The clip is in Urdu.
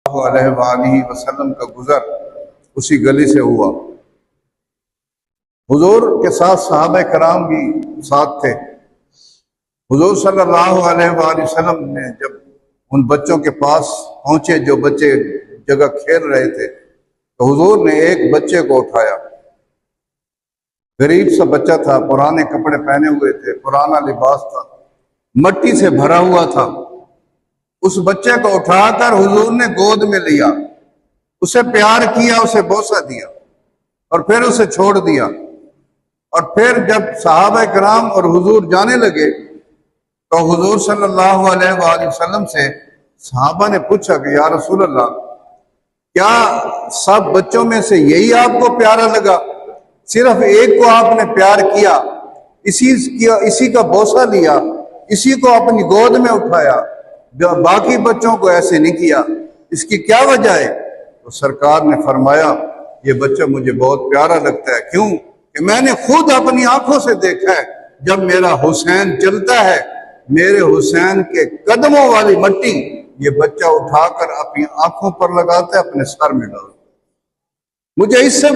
علیہ وآلہ وسلم کا گزر اسی گلی سے ہوا۔ حضور کے ساتھ صحابہ کرام بھی ساتھ تھے۔ حضور صلی اللہ علیہ وآلہ وسلم نے جب ان بچوں کے پاس پہنچے جو بچے جگہ کھیل رہے تھے تو حضور نے ایک بچے کو اٹھایا۔ غریب سا بچہ تھا، پرانے کپڑے پہنے ہوئے تھے، پرانا لباس تھا، مٹی سے بھرا ہوا تھا۔ اس بچے کو اٹھا کر حضور نے گود میں لیا، اسے پیار کیا، اسے بوسہ دیا اور پھر اسے چھوڑ دیا۔ اور پھر جب صحابہ کرام اور حضور جانے لگے تو حضور صلی اللہ علیہ وآلہ وسلم سے صحابہ نے پوچھا کہ یا رسول اللہ، کیا سب بچوں میں سے یہی آپ کو پیارا لگا؟ صرف ایک کو آپ نے پیار کیا، اسی کا بوسہ لیا، اسی کو اپنی گود میں اٹھایا، باقی بچوں کو ایسے نہیں کیا، اس کی کیا وجہ ہے؟ تو سرکار نے فرمایا یہ بچہ مجھے بہت پیارا لگتا ہے، کیوں کہ میں نے خود اپنی آنکھوں سے دیکھا ہے جب میرا حسین چلتا ہے، میرے حسین کے قدموں والی مٹی یہ بچہ اٹھا کر اپنی آنکھوں پر لگاتا ہے، اپنے سر میں ڈالتا ہے۔ مجھے اس سے